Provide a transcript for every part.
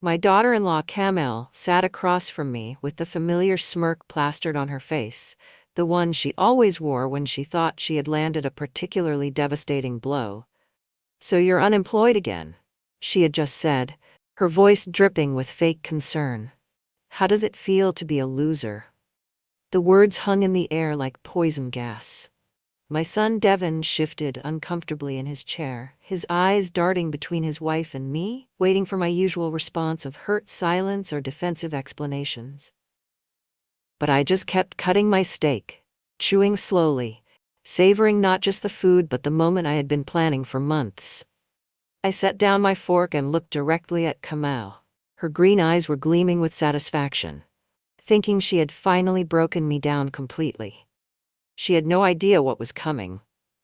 My daughter-in-law Camille sat across from me with the familiar smirk plastered on her face, the one she always wore when she thought she had landed a particularly devastating blow. "So you're unemployed again," she had just said, her voice dripping with fake concern. "How does it feel to be a loser?" The words hung in the air like poison gas. My son Devin shifted uncomfortably in his chair, his eyes darting between his wife and me, waiting for my usual response of hurt silence or defensive explanations. But I just kept cutting my steak, chewing slowly, savoring not just the food but the moment I had been planning for months. I set down my fork and looked directly at Camille. Her green eyes were gleaming with satisfaction, thinking she had finally broken me down completely. She had no idea what was coming.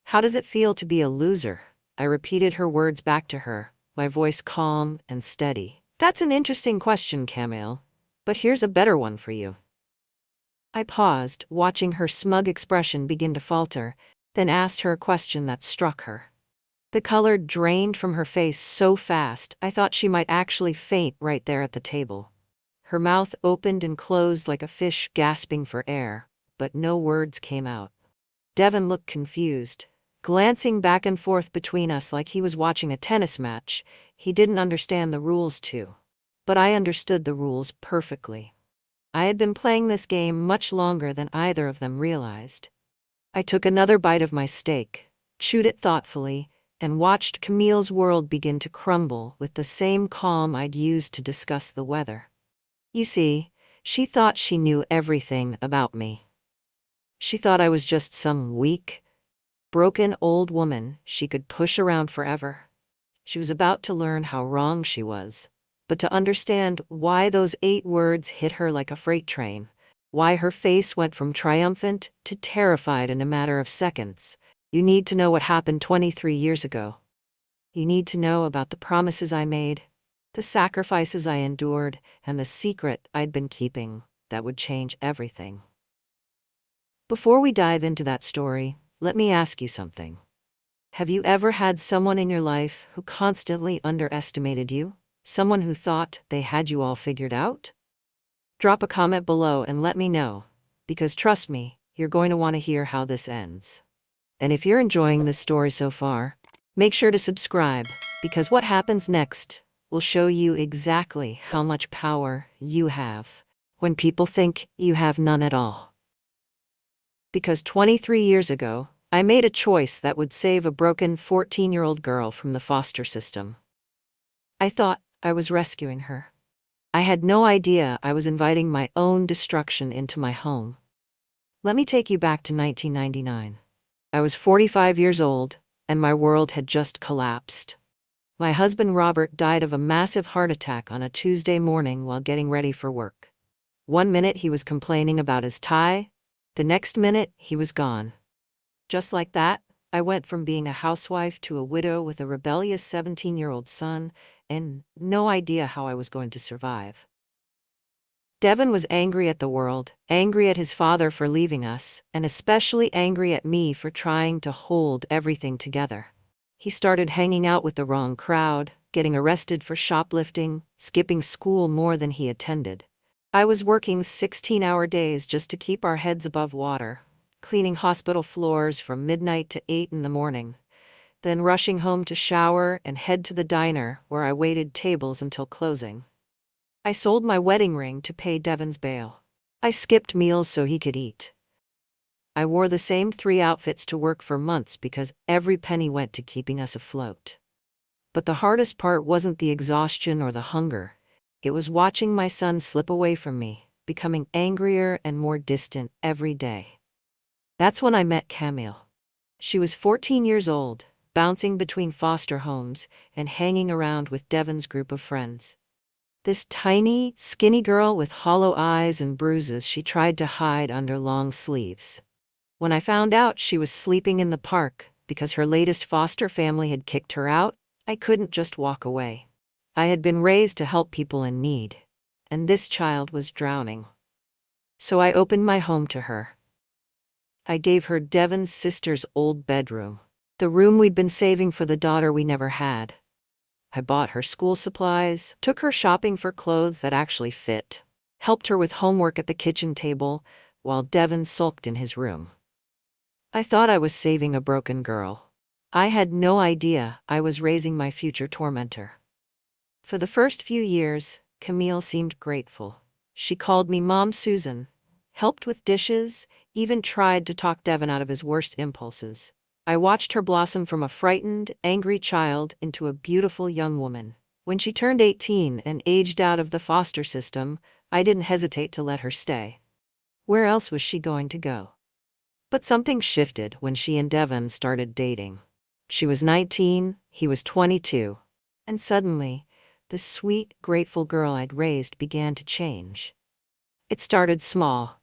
"How does it feel to be a loser?" I repeated her words back to her, my voice calm and steady. "That's an interesting question, Camille. But here's a better one for you." I paused, watching her smug expression begin to falter, then asked her a question that struck her. The color drained from her face so fast, I thought she might actually faint right there at the table. Her mouth opened and closed like a fish gasping for air, but no words came out. Devin looked confused, glancing back and forth between us like he was watching a tennis match. He didn't understand the rules too. But I understood the rules perfectly. I had been playing this game much longer than either of them realized. I took another bite of my steak, chewed it thoughtfully, and watched Camille's world begin to crumble with the same calm I'd used to discuss the weather. You see, she thought she knew everything about me. She thought I was just some weak, broken old woman she could push around forever. She was about to learn how wrong she was, but to understand why those 8 words hit her like a freight train, why her face went from triumphant to terrified in a matter of seconds, you need to know what happened 23 years ago. You need to know about the promises I made, the sacrifices I endured, and the secret I'd been keeping that would change everything. Before we dive into that story, let me ask you something. Have you ever had someone in your life who constantly underestimated you? Someone who thought they had you all figured out? Drop a comment below and let me know, because trust me, you're going to want to hear how this ends. And if you're enjoying this story so far, make sure to subscribe, because what happens next will show you exactly how much power you have when people think you have none at all. Because 23 years ago, I made a choice that would save a broken 14-year-old girl from the foster system. I thought I was rescuing her. I had no idea I was inviting my own destruction into my home. Let me take you back to 1999. I was 45 years old, and my world had just collapsed. My husband Robert died of a massive heart attack on a Tuesday morning while getting ready for work. One minute he was complaining about his tie, the next minute he was gone. Just like that, I went from being a housewife to a widow with a rebellious 17-year-old son, and no idea how I was going to survive. Devin was angry at the world, angry at his father for leaving us, and especially angry at me for trying to hold everything together. He started hanging out with the wrong crowd, getting arrested for shoplifting, skipping school more than he attended. I was working 16-hour days just to keep our heads above water, cleaning hospital floors from midnight to 8 in the morning, then rushing home to shower and head to the diner where I waited tables until closing. I sold my wedding ring to pay Devin's bail. I skipped meals so he could eat. I wore the same 3 outfits to work for months because every penny went to keeping us afloat. But the hardest part wasn't the exhaustion or the hunger. It was watching my son slip away from me, becoming angrier and more distant every day. That's when I met Camille. She was 14 years old, bouncing between foster homes and hanging around with Devin's group of friends. This tiny, skinny girl with hollow eyes and bruises she tried to hide under long sleeves. When I found out she was sleeping in the park because her latest foster family had kicked her out, I couldn't just walk away. I had been raised to help people in need, and this child was drowning. So I opened my home to her. I gave her Devin's sister's old bedroom, the room we'd been saving for the daughter we never had. I bought her school supplies, took her shopping for clothes that actually fit, helped her with homework at the kitchen table, while Devin sulked in his room. I thought I was saving a broken girl. I had no idea I was raising my future tormentor. For the first few years, Camille seemed grateful. She called me Mom Susan, helped with dishes, even tried to talk Devin out of his worst impulses. I watched her blossom from a frightened, angry child into a beautiful young woman. When she turned 18 and aged out of the foster system, I didn't hesitate to let her stay. Where else was she going to go? But something shifted when she and Devin started dating. She was 19, he was 22. And suddenly, the sweet, grateful girl I'd raised began to change. It started small.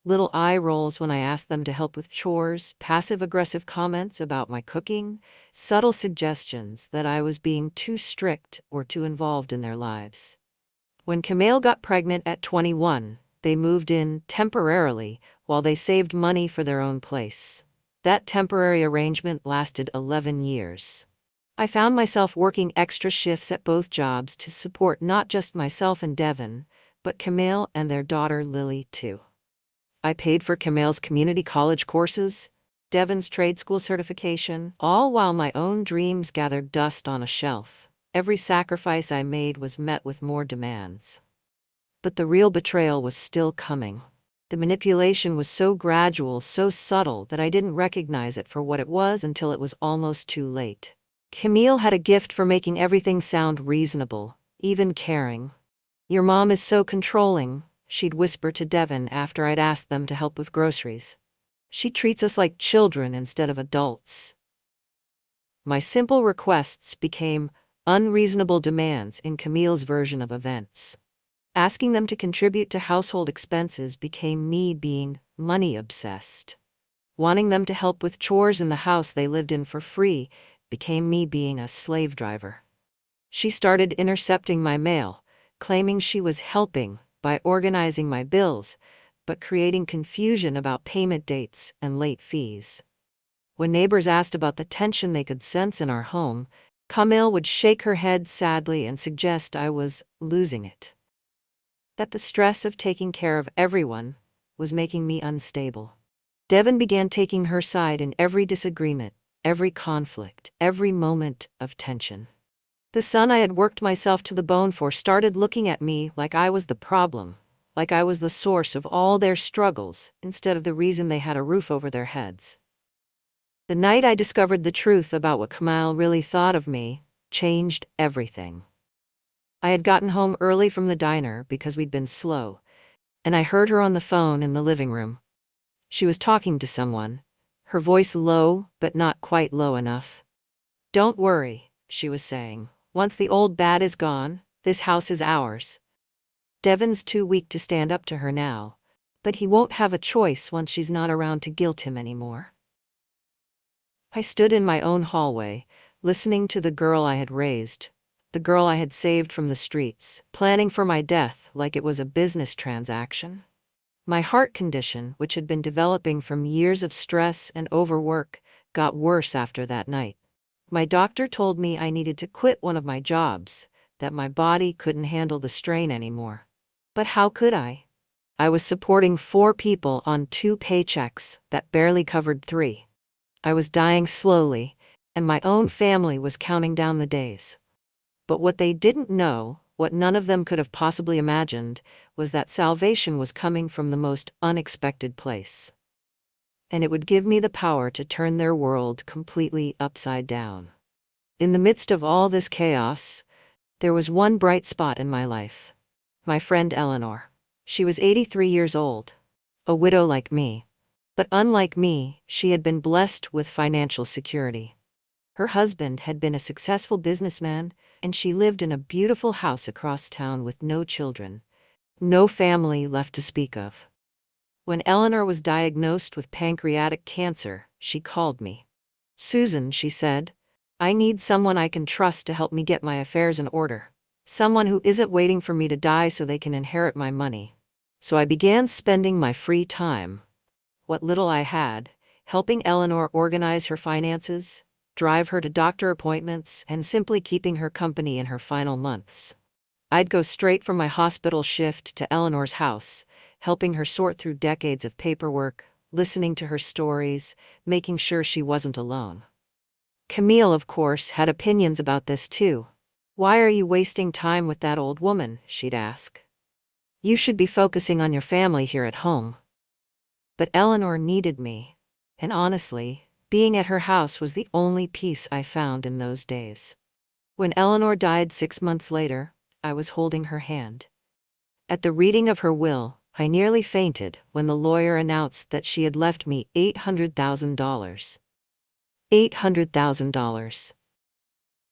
Little eye rolls when I asked them to help with chores, passive-aggressive comments about my cooking, subtle suggestions that I was being too strict or too involved in their lives. When Camille got pregnant at 21, they moved in temporarily while they saved money for their own place. That temporary arrangement lasted 11 years. I found myself working extra shifts at both jobs to support not just myself and Devin, but Camille and their daughter Lily too. I paid for Camille's community college courses, Devin's trade school certification, all while my own dreams gathered dust on a shelf. Every sacrifice I made was met with more demands. But the real betrayal was still coming. The manipulation was so gradual, so subtle, that I didn't recognize it for what it was until it was almost too late. Camille had a gift for making everything sound reasonable, even caring. "Your mom is so controlling," she'd whisper to Devin after I'd asked them to help with groceries. "She treats us like children instead of adults." My simple requests became unreasonable demands in Camille's version of events. Asking them to contribute to household expenses became me being money-obsessed. Wanting them to help with chores in the house they lived in for free became me being a slave driver. She started intercepting my mail, claiming she was helping by organizing my bills, but creating confusion about payment dates and late fees. When neighbors asked about the tension they could sense in our home, Camille would shake her head sadly and suggest I was losing it. That the stress of taking care of everyone was making me unstable. Devin began taking her side in every disagreement, every conflict, every moment of tension. The son I had worked myself to the bone for started looking at me like I was the problem, like I was the source of all their struggles, instead of the reason they had a roof over their heads. The night I discovered the truth about what Camille really thought of me changed everything. I had gotten home early from the diner because we'd been slow, and I heard her on the phone in the living room. She was talking to someone, her voice low but not quite low enough. "Don't worry," she was saying. "Once the old bat is gone, this house is ours." Devin's too weak to stand up to her now, but he won't have a choice once she's not around to guilt him anymore. I stood in my own hallway, listening to the girl I had raised, the girl I had saved from the streets, planning for my death like it was a business transaction. My heart condition, which had been developing from years of stress and overwork, got worse after that night. My doctor told me I needed to quit one of my jobs, that my body couldn't handle the strain anymore. But how could I? I was supporting 4 people on 2 paychecks that barely covered 3. I was dying slowly, and my own family was counting down the days. But what they didn't know, what none of them could have possibly imagined, was that salvation was coming from the most unexpected place. And it would give me the power to turn their world completely upside down. In the midst of all this chaos, there was one bright spot in my life. My friend Eleanor. She was 83 years old, a widow like me. But unlike me, she had been blessed with financial security. Her husband had been a successful businessman, and she lived in a beautiful house across town with no children, no family left to speak of. When Eleanor was diagnosed with pancreatic cancer, she called me. "Susan," she said, "I need someone I can trust to help me get my affairs in order. Someone who isn't waiting for me to die so they can inherit my money." So I began spending my free time, what little I had, helping Eleanor organize her finances, drive her to doctor appointments, and simply keeping her company in her final months. I'd go straight from my hospital shift to Eleanor's house, helping her sort through decades of paperwork, listening to her stories, making sure she wasn't alone. Camille, of course, had opinions about this too. "Why are you wasting time with that old woman?" she'd ask. "You should be focusing on your family here at home." But Eleanor needed me. And honestly, being at her house was the only peace I found in those days. When Eleanor died 6 months later, I was holding her hand. At the reading of her will, I nearly fainted when the lawyer announced that she had left me $800,000. $800,000.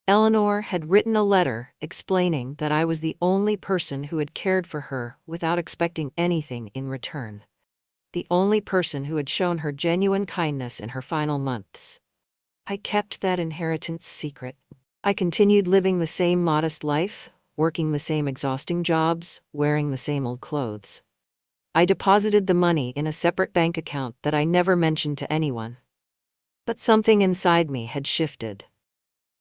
Eleanor had written a letter explaining that I was the only person who had cared for her without expecting anything in return. The only person who had shown her genuine kindness in her final months. I kept that inheritance secret. I continued living the same modest life, working the same exhausting jobs, wearing the same old clothes. I deposited the money in a separate bank account that I never mentioned to anyone. But something inside me had shifted.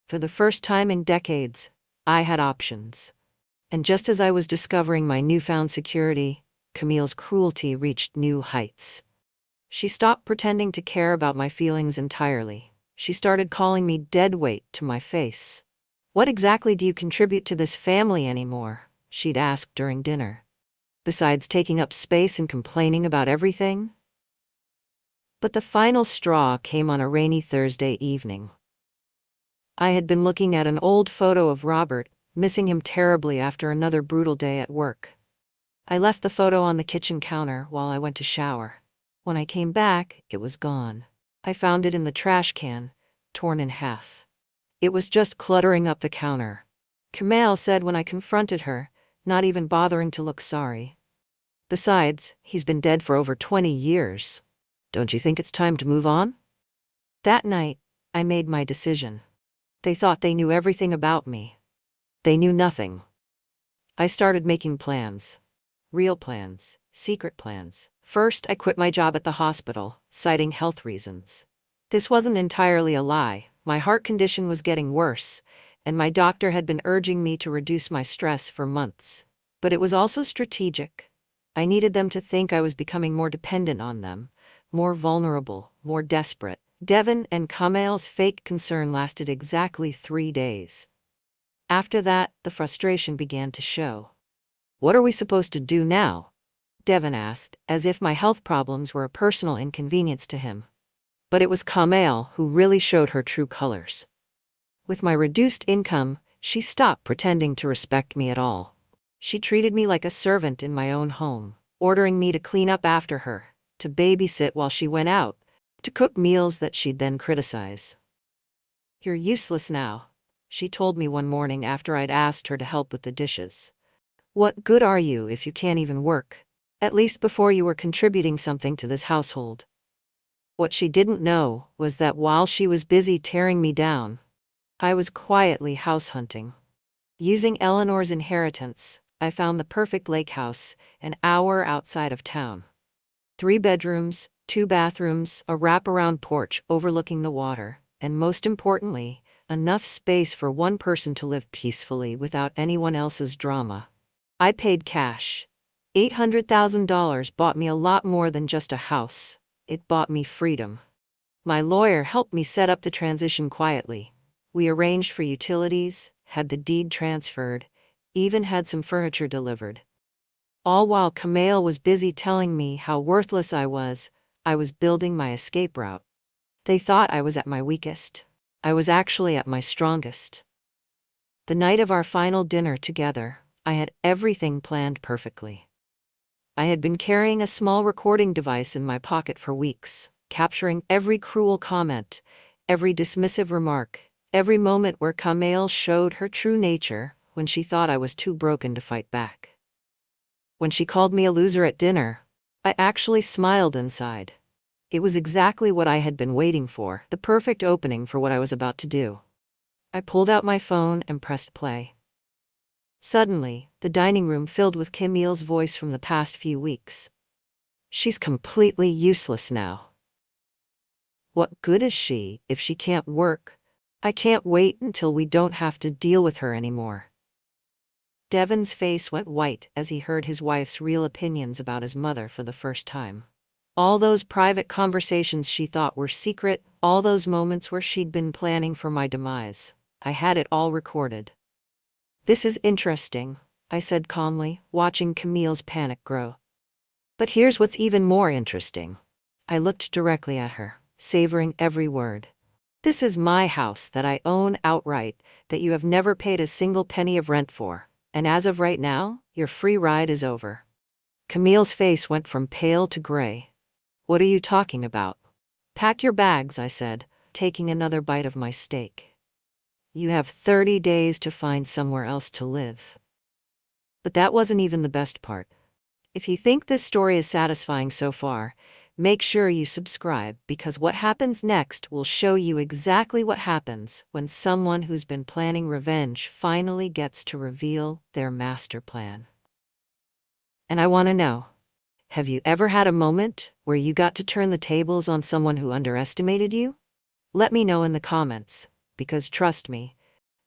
For the first time in decades, I had options. And just as I was discovering my newfound security, Camille's cruelty reached new heights. She stopped pretending to care about my feelings entirely. She started calling me deadweight to my face. "What exactly do you contribute to this family anymore?" she'd ask during dinner. "Besides taking up space and complaining about everything?" But the final straw came on a rainy Thursday evening. I had been looking at an old photo of Robert, missing him terribly after another brutal day at work. I left the photo on the kitchen counter while I went to shower. When I came back, it was gone. I found it in the trash can, torn in half. It was just cluttering up the counter. Camille said when I confronted her, not even bothering to look sorry. "Besides, he's been dead for over 20 years. Don't you think it's time to move on?" That night, I made my decision. They thought they knew everything about me. They knew nothing. I started making plans. Real plans, secret plans. First, I quit my job at the hospital, citing health reasons. This wasn't entirely a lie. My heart condition was getting worse, and my doctor had been urging me to reduce my stress for months. But it was also strategic. I needed them to think I was becoming more dependent on them, more vulnerable, more desperate. Devin and Camille's fake concern lasted exactly 3 days. After that, the frustration began to show. "What are we supposed to do now?" Devin asked, as if my health problems were a personal inconvenience to him. But it was Camille who really showed her true colors. With my reduced income, she stopped pretending to respect me at all. She treated me like a servant in my own home, ordering me to clean up after her, to babysit while she went out, to cook meals that she'd then criticize. "You're useless now," she told me one morning after I'd asked her to help with the dishes. "What good are you if you can't even work? At least before you were contributing something to this household." What she didn't know was that while she was busy tearing me down, I was quietly house hunting. Using Eleanor's inheritance, I found the perfect lake house, an hour outside of town. 3 bedrooms, 2 bathrooms, a wraparound porch overlooking the water, and most importantly, enough space for one person to live peacefully without anyone else's drama. I paid cash. $800,000 bought me a lot more than just a house. It bought me freedom. My lawyer helped me set up the transition quietly. We arranged for utilities, had the deed transferred, even had some furniture delivered. All while Camille was busy telling me how worthless I was building my escape route. They thought I was at my weakest. I was actually at my strongest. The night of our final dinner together, I had everything planned perfectly. I had been carrying a small recording device in my pocket for weeks, capturing every cruel comment, every dismissive remark, every moment where Camille showed her true nature when she thought I was too broken to fight back. When she called me a loser at dinner, I actually smiled inside. It was exactly what I had been waiting for, the perfect opening for what I was about to do. I pulled out my phone and pressed play. Suddenly, the dining room filled with Camille's voice from the past few weeks. "She's completely useless now. What good is she if she can't work, I can't wait until we don't have to deal with her anymore. Devon's face went white as he heard his wife's real opinions about his mother for the first time. All those private conversations she thought were secret, all those moments where she'd been planning for my demise. I had it all recorded. This is interesting, I said calmly, watching Camille's panic grow. But here's what's even more interesting. I looked directly at her, savoring every word. This is my house that I own outright, that you have never paid a single penny of rent for, and as of right now, your free ride is over. Camille's face went from pale to gray. What are you talking about? Pack your bags, I said, taking another bite of my steak. You have 30 days to find somewhere else to live. But that wasn't even the best part. If you think this story is satisfying so far, make sure you subscribe, because what happens next will show you exactly what happens when someone who's been planning revenge finally gets to reveal their master plan. And I want to know, have you ever had a moment where you got to turn the tables on someone who underestimated you? Let me know in the comments, because trust me,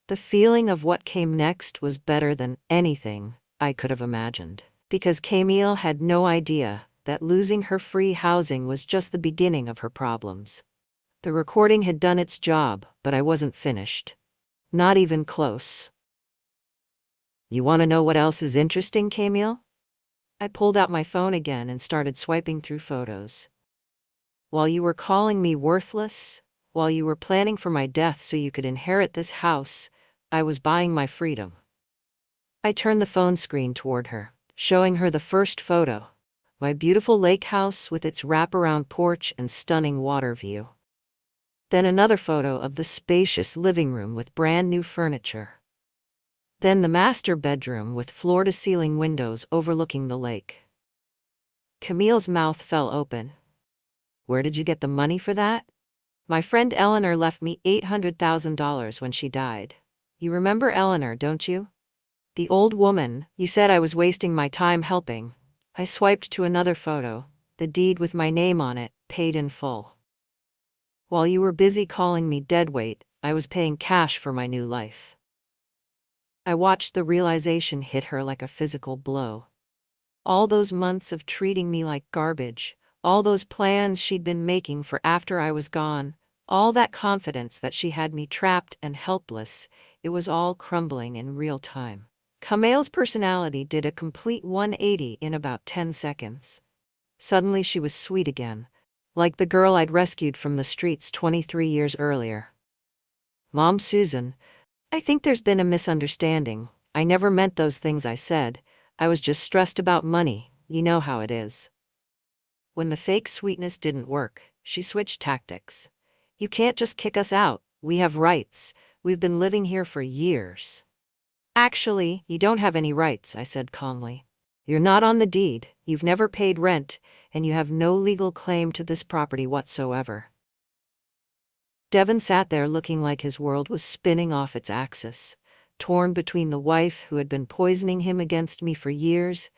the feeling of what came next was better than anything I could have imagined. Because Camille had no idea that losing her free housing was just the beginning of her problems. The recording had done its job, but I wasn't finished. Not even close. You want to know what else is interesting, Camille? I pulled out my phone again and started swiping through photos. While you were calling me worthless, while you were planning for my death so you could inherit this house, I was buying my freedom. I turned the phone screen toward her, showing her the first photo. My beautiful lake house with its wraparound porch and stunning water view. Then another photo of the spacious living room with brand new furniture. Then the master bedroom with floor-to-ceiling windows overlooking the lake. Camille's mouth fell open. Where did you get the money for that? My friend Eleanor left me $800,000 when she died. You remember Eleanor, don't you? The old woman you said I was wasting my time helping. I swiped to another photo, the deed with my name on it, paid in full. While you were busy calling me deadweight, I was paying cash for my new life. I watched the realization hit her like a physical blow. All those months of treating me like garbage, all those plans she'd been making for after I was gone, all that confidence that she had me trapped and helpless, it was all crumbling in real time. Camille's personality did a complete 180 in about 10 seconds. Suddenly she was sweet again, like the girl I'd rescued from the streets 23 years earlier. Mom, Susan, I think there's been a misunderstanding. I never meant those things I said. I was just stressed about money, you know how it is. When the fake sweetness didn't work, she switched tactics. You can't just kick us out, we have rights, we've been living here for years. Actually, you don't have any rights, I said calmly. You're not on the deed, you've never paid rent, and you have no legal claim to this property whatsoever. Devon sat there looking like his world was spinning off its axis, torn between the wife who had been poisoning him against me for years,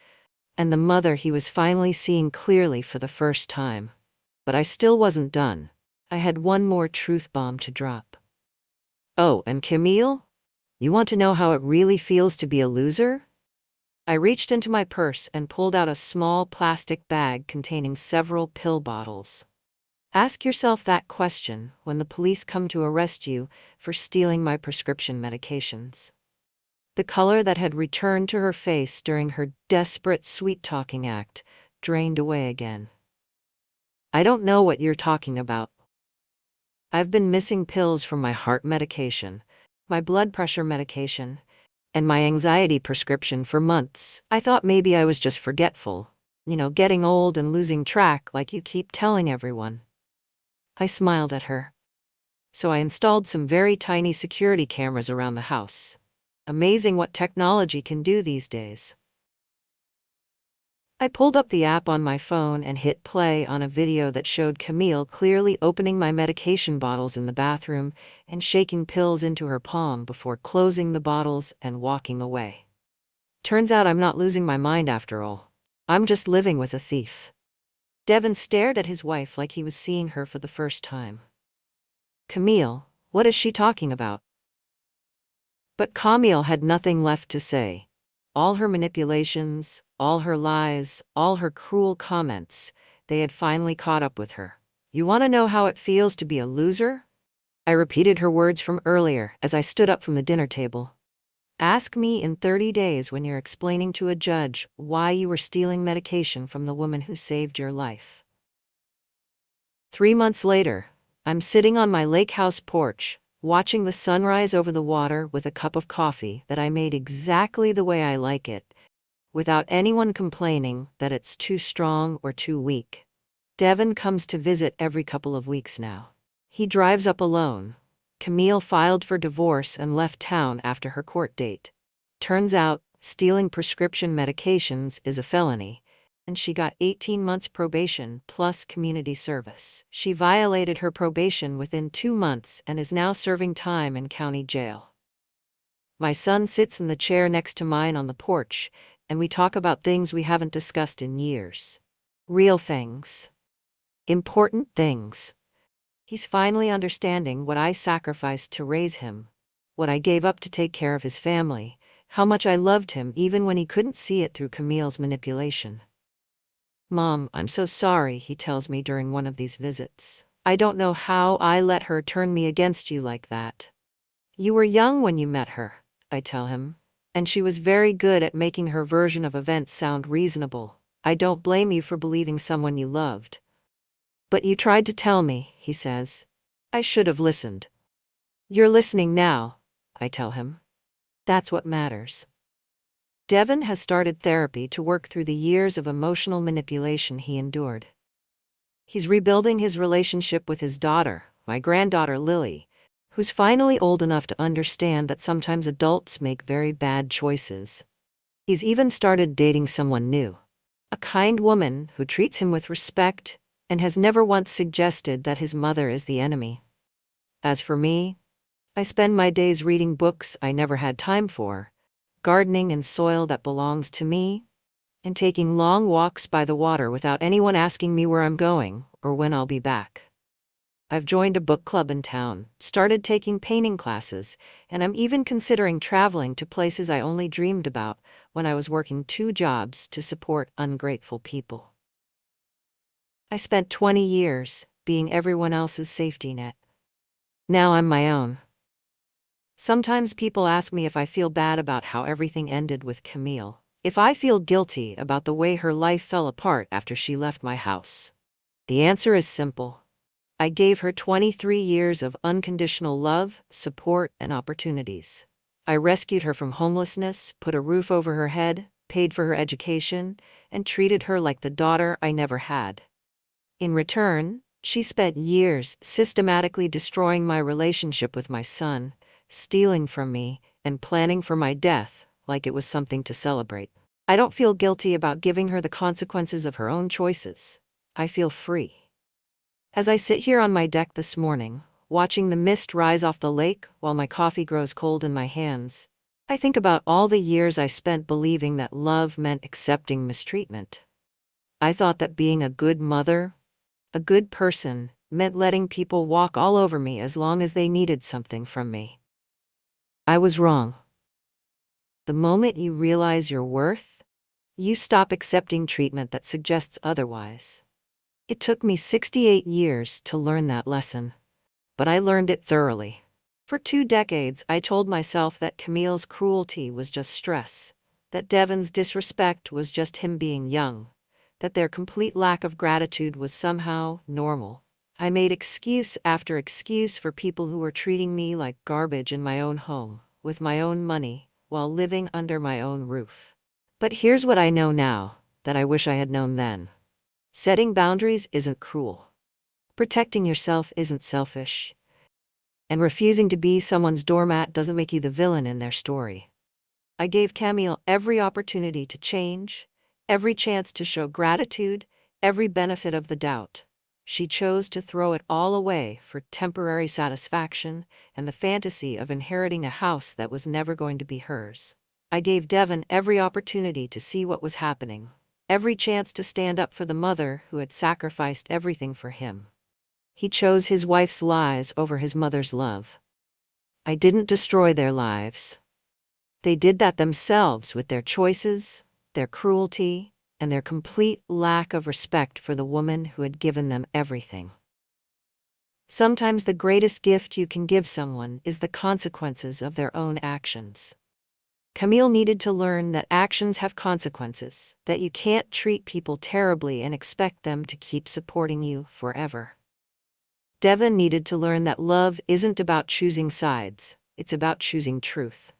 and the mother he was finally seeing clearly for the first time. But I still wasn't done. I had one more truth bomb to drop. Oh, and Camille? You want to know how it really feels to be a loser? I reached into my purse and pulled out a small plastic bag containing several pill bottles. Ask yourself that question when the police come to arrest you for stealing my prescription medications. The color that had returned to her face during her desperate sweet-talking act drained away again. I don't know what you're talking about. I've been missing pills from my heart medication, my blood pressure medication, and my anxiety prescription for months. I thought maybe I was just forgetful, getting old and losing track like you keep telling everyone. I smiled at her. So I installed some very tiny security cameras around the house. Amazing what technology can do these days. I pulled up the app on my phone and hit play on a video that showed Camille clearly opening my medication bottles in the bathroom and shaking pills into her palm before closing the bottles and walking away. Turns out I'm not losing my mind after all. I'm just living with a thief. Devon stared at his wife like he was seeing her for the first time. Camille, What is she talking about? But Camille had nothing left to say. All her manipulations, all her lies, all her cruel comments, they had finally caught up with her. You want to know how it feels to be a loser? I repeated her words from earlier as I stood up from the dinner table. Ask me in 30 days when you're explaining to a judge why you were stealing medication from the woman who saved your life. 3 months later, I'm sitting on my lake house porch, watching the sunrise over the water with a cup of coffee that I made exactly the way I like it, without anyone complaining that it's too strong or too weak. Devin comes to visit every couple of weeks now. He drives up alone. Camille filed for divorce and left town after her court date. Turns out, stealing prescription medications is a felony, and she got 18 months probation plus community service. She violated her probation within 2 months and is now serving time in county jail. My son sits in the chair next to mine on the porch, and we talk about things we haven't discussed in years. Real things. Important things. He's finally understanding what I sacrificed to raise him, what I gave up to take care of his family, how much I loved him even when he couldn't see it through Camille's manipulation. Mom, I'm so sorry, he tells me during one of these visits. I don't know how I let her turn me against you like that. You were young when you met her, I tell him, and she was very good at making her version of events sound reasonable. I don't blame you for believing someone you loved. But you tried to tell me, he says. I should have listened. You're listening now, I tell him. That's what matters. Devin has started therapy to work through the years of emotional manipulation he endured. He's rebuilding his relationship with his daughter, my granddaughter Lily, who's finally old enough to understand that sometimes adults make very bad choices. He's even started dating someone new, a kind woman who treats him with respect and has never once suggested that his mother is the enemy. As for me, I spend my days reading books I never had time for, gardening in soil that belongs to me, and taking long walks by the water without anyone asking me where I'm going or when I'll be back. I've joined a book club in town, started taking painting classes, and I'm even considering traveling to places I only dreamed about when I was working 2 jobs to support ungrateful people. I spent 20 years being everyone else's safety net. Now I'm my own. Sometimes people ask me if I feel bad about how everything ended with Camille, if I feel guilty about the way her life fell apart after she left my house. The answer is simple. I gave her 23 years of unconditional love, support, and opportunities. I rescued her from homelessness, put a roof over her head, paid for her education, and treated her like the daughter I never had. In return, she spent years systematically destroying my relationship with my son, stealing from me, and planning for my death like it was something to celebrate. I don't feel guilty about giving her the consequences of her own choices. I feel free. As I sit here on my deck this morning, watching the mist rise off the lake while my coffee grows cold in my hands, I think about all the years I spent believing that love meant accepting mistreatment. I thought that being a good mother, a good person, meant letting people walk all over me as long as they needed something from me. I was wrong. The moment you realize your worth, you stop accepting treatment that suggests otherwise. It took me 68 years to learn that lesson, but I learned it thoroughly. For 2 decades, I told myself that Camille's cruelty was just stress, that Devin's disrespect was just him being young, that their complete lack of gratitude was somehow normal. I made excuse after excuse for people who were treating me like garbage in my own home, with my own money, while living under my own roof. But here's what I know now, that I wish I had known then. Setting boundaries isn't cruel. Protecting yourself isn't selfish. And refusing to be someone's doormat doesn't make you the villain in their story. I gave Camille every opportunity to change, every chance to show gratitude, every benefit of the doubt. She chose to throw it all away for temporary satisfaction and the fantasy of inheriting a house that was never going to be hers. I gave Devin every opportunity to see what was happening, every chance to stand up for the mother who had sacrificed everything for him. He chose his wife's lies over his mother's love. I didn't destroy their lives. They did that themselves with their choices, their cruelty, and their complete lack of respect for the woman who had given them everything. Sometimes the greatest gift you can give someone is the consequences of their own actions. Camille needed to learn that actions have consequences, that you can't treat people terribly and expect them to keep supporting you forever. Devon needed to learn that love isn't about choosing sides, it's about choosing truth.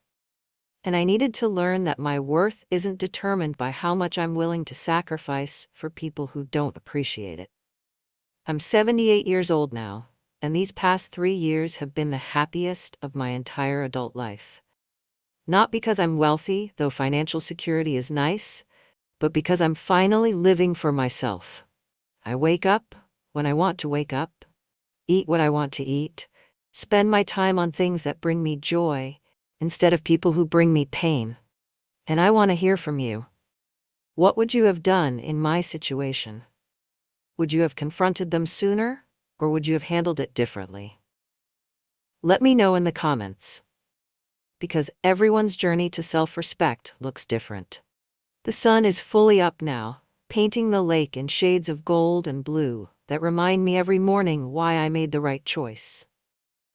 And I needed to learn that my worth isn't determined by how much I'm willing to sacrifice for people who don't appreciate it. I'm 78 years old now, and these past 3 years have been the happiest of my entire adult life. Not because I'm wealthy, though financial security is nice, but because I'm finally living for myself. I wake up when I want to wake up, eat what I want to eat, spend my time on things that bring me joy, instead of people who bring me pain. And I want to hear from you. What would you have done in my situation? Would you have confronted them sooner, or would you have handled it differently? Let me know in the comments. Because everyone's journey to self-respect looks different. The sun is fully up now, painting the lake in shades of gold and blue that remind me every morning why I made the right choice.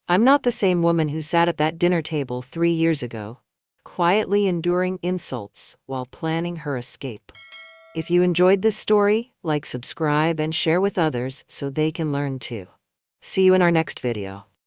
I'm not the same woman who sat at that dinner table 3 years ago, quietly enduring insults while planning her escape. If you enjoyed this story, like, subscribe, and share with others so they can learn too. See you in our next video.